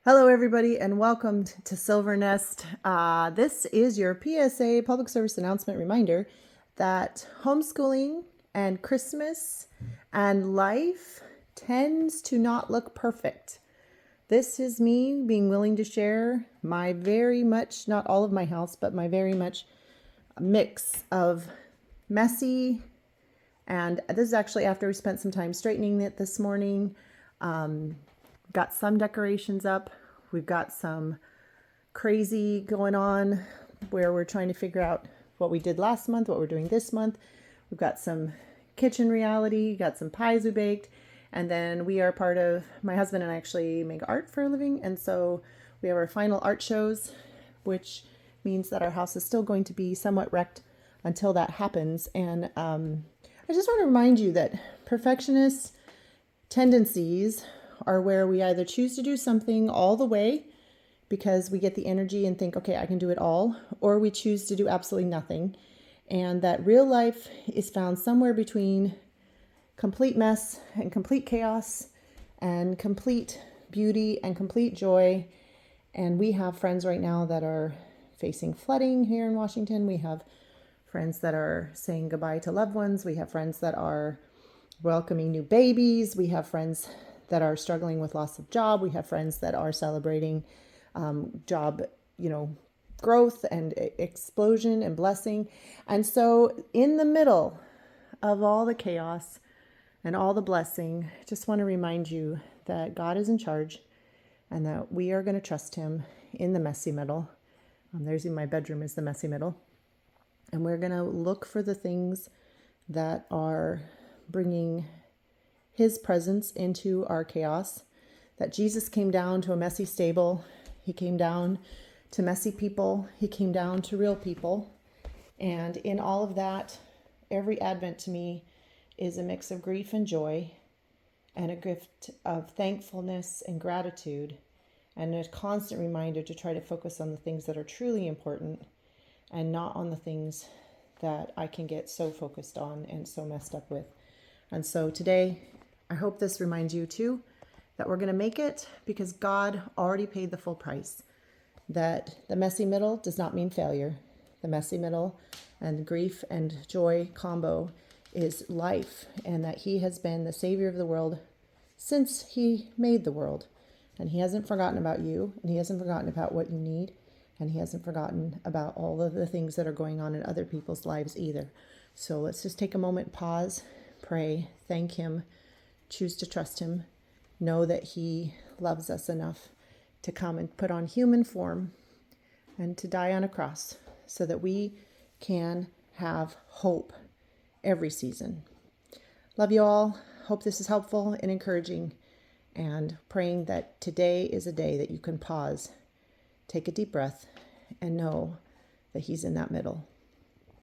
Hello, everybody, and welcome to Silvernest. This is your PSA public service announcement reminder that homeschooling and Christmas and life tends to not look perfect. This is me being willing to share my very much, not all of my house, but my very much mix of messy. And this is actually after we spent some time straightening it this morning. Got some decorations up. We've got some crazy going on where we're trying to figure out what we did last month, what we're doing this month. We've got some kitchen reality, got some pies we baked, and then we are part of, my husband and I actually make art for a living, and so we have our final art shows, which means that our house is still going to be somewhat wrecked until that happens. And I just want to remind you that perfectionist tendencies are where we either choose to do something all the way because we get the energy and think, okay, I can do it all, or we choose to do absolutely nothing. And that real life is found somewhere between complete mess and complete chaos and complete beauty and complete joy. And we have friends right now that are facing flooding here in Washington. We have friends that are saying goodbye to loved ones. We have friends that are welcoming new babies. We have friends that are struggling with loss of job. We have friends that are celebrating job, growth and explosion and blessing. And so in the middle of all the chaos and all the blessing, I just want to remind you that God is in charge and that we are going to trust him in the messy middle. There's in my bedroom is the messy middle. And we're going to look for the things that are bringing his presence into our chaos, that Jesus came down to a messy stable. He came down to messy people. He came down to real people. And in all of that, every Advent to me is a mix of grief and joy and a gift of thankfulness and gratitude and a constant reminder to try to focus on the things that are truly important and not on the things that I can get so focused on and so messed up with. And so today, I hope this reminds you too that we're going to make it because God already paid the full price. That the messy middle does not mean failure. The messy middle and grief and joy combo is life, and that he has been the savior of the world since he made the world. And he hasn't forgotten about you, and he hasn't forgotten about what you need, and he hasn't forgotten about all of the things that are going on in other people's lives either. So let's just take a moment, pause, pray, thank him, choose to trust him, know that he loves us enough to come and put on human form and to die on a cross so that we can have hope every season. Love you all. Hope this is helpful and encouraging, and praying that today is a day that you can pause, take a deep breath, and know that he's in that middle.